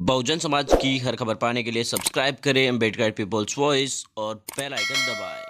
बहुजन समाज की हर खबर पाने के लिए सब्सक्राइब करें अम्बेडकर पीपल्स वॉइस और बेल आइकन दबाएं।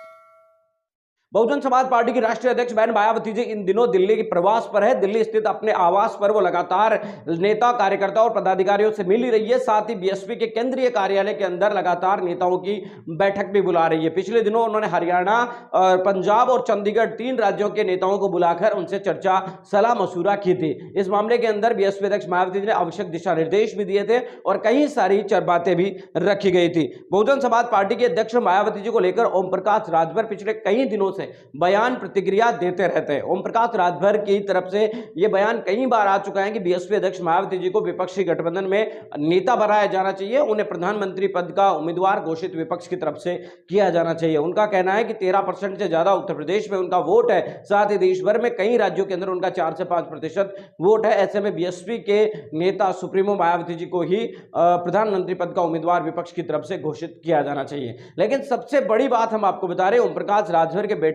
बहुजन समाज पार्टी की राष्ट्रीय अध्यक्ष बहन मायावती जी इन दिनों दिल्ली के प्रवास पर है। दिल्ली स्थित अपने आवास पर वो लगातार नेता कार्यकर्ता और पदाधिकारियों से मिल ही रही है। साथ ही बीएसपी के केंद्रीय कार्यालय के अंदर लगातार नेताओं की बैठक भी बुला रही है। पिछले दिनों उन्होंने हरियाणा और पंजाब और चंडीगढ़ 3 राज्यों के नेताओं को बुलाकर उनसे चर्चा सलाह मशूरा की थी। इस मामले के अंदर बीएसपी अध्यक्ष मायावती जी ने आवश्यक दिशा निर्देश भी दिए थे और कई सारी बातें भी रखी गई थी। बहुजन समाज पार्टी के अध्यक्ष मायावती जी को लेकर ओम प्रकाश राजभर पिछले कई दिनों से बयान प्रतिक्रिया देते रहते हैं। ओम प्रकाश राजभर की तरफ से यह बयान कई बार आ चुका है कि बीएसपी अध्यक्ष मायावती जी को विपक्षी गठबंधन में नेता बनाया जाना चाहिए, उन्हें प्रधानमंत्री पद का उम्मीदवार घोषित विपक्ष की तरफ से किया जाना चाहिए। उनका कहना है कि 13% से ज्यादा उत्तर प्रदेश में उनका वोट है, साथ ही देश भर में कई राज्यों के अंदर उनका 4 से 5% वोट है। ऐसे में बीएसपी के नेता सुप्रीमो मायावती जी को ही प्रधानमंत्री पद का उम्मीदवार विपक्ष की तरफ से घोषित किया जाना चाहिए। लेकिन सबसे बड़ी बात हम आपको बता रहे हैं, ओम प्रकाश राजभर के बेटे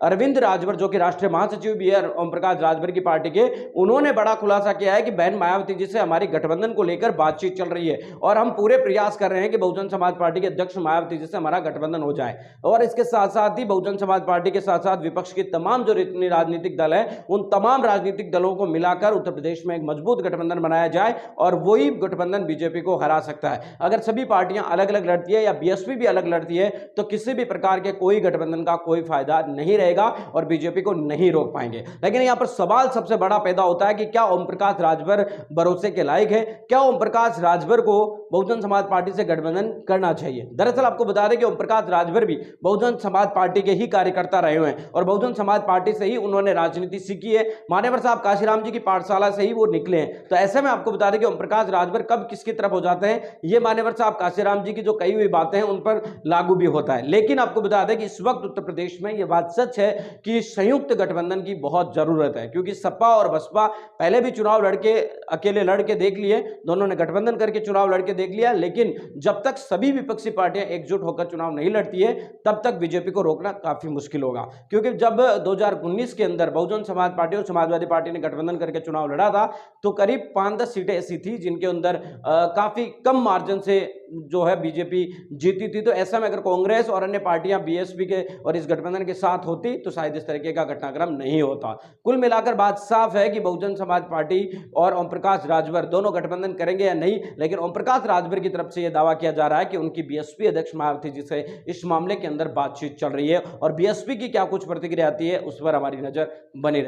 अरविंद राजभर जो कि राष्ट्रीय महासचिव भी है ओम प्रकाश राजभर की पार्टी के, उन्होंने बड़ा खुलासा किया है कि बहन मायावती जी से हमारी गठबंधन को लेकर बातचीत चल रही है और हम पूरे प्रयास कर रहे हैं कि बहुजन समाज पार्टी के अध्यक्ष मायावती जी से हमारा गठबंधन हो जाए। और इसके साथ साथ ही बहुजन समाज पार्टी के साथ साथ विपक्ष के तमाम जो राजनीतिक दल है उन तमाम राजनीतिक दलों को मिलाकर उत्तर प्रदेश में एक मजबूत गठबंधन बनाया जाए और वही गठबंधन बीजेपी को हरा सकता है। अगर सभी पार्टियां अलग अलग लड़ती है या बीएसपी भी अलग लड़ती है तो किसी भी प्रकार के कोई गठबंधन का कोई फायदा नहीं रहेगा और बीजेपी को नहीं रोक पाएंगे। लेकिन यहां पर सवाल सबसे बड़ा पैदा होता है कि क्या ओम प्रकाश राजभर भरोसे के लायक है? क्या ओम प्रकाश राजभर को बहुजन समाज पार्टी से गठबंधन करना चाहिए? दरअसल आपको बता दें कि ओम प्रकाश राजभर भी बहुजन समाज पार्टी के ही कार्यकर्ता रहे हुए हैं और बहुजन समाज पार्टी से ही उन्होंने राजनीति सीखी है। मान्यवर साहब काशीराम जी की पाठशाला से ही वो निकले हैं। तो ऐसे में आपको बता दें कि ओम प्रकाश राजभर कब किसकी तरफ हो जाते हैं, ये मान्यवर साहब काशीराम जी की जो कही हुई बातें हैं उन पर लागू भी होता है। लेकिन आपको बता दें कि इस वक्त उत्तर प्रदेश में यह बात सच है कि संयुक्त गठबंधन की बहुत जरूरत है, क्योंकि सपा और बसपा पहले भी चुनाव लड़के अकेले लड़के देख लिए, दोनों ने गठबंधन करके चुनाव लड़के देख लिया, लेकिन जब तक सभी विपक्षी पार्टियां एकजुट होकर चुनाव नहीं लड़ती है तब तक बीजेपी को रोकना काफी मुश्किल होगा। क्योंकि जब 2019 के अंदर बहुजन समाज पार्टी और समाजवादी पार्टी ने गठबंधन करके चुनाव लड़ा था तो करीब 5-10 सीटें ऐसी थी जिनके अंदर काफी कम मार्जिन से जो है बीजेपी जीती थी। तो ऐसा में अगर कांग्रेस और अन्य पार्टियां बीएसपी के और इस गठबंधन के साथ होती तो शायद इस तरीके का घटनाक्रम नहीं होता। कुल मिलाकर बात साफ है कि बहुजन समाज पार्टी और ओम प्रकाश राजभर दोनों गठबंधन करेंगे या नहीं, लेकिन ओम प्रकाश राजभर की तरफ से यह दावा किया जा रहा है कि उनकी बीएसपी अध्यक्ष मायावती जी से इस मामले के अंदर बातचीत चल रही है और बीएसपी की क्या कुछ प्रतिक्रिया आती है उस पर हमारी नजर बनी रहे।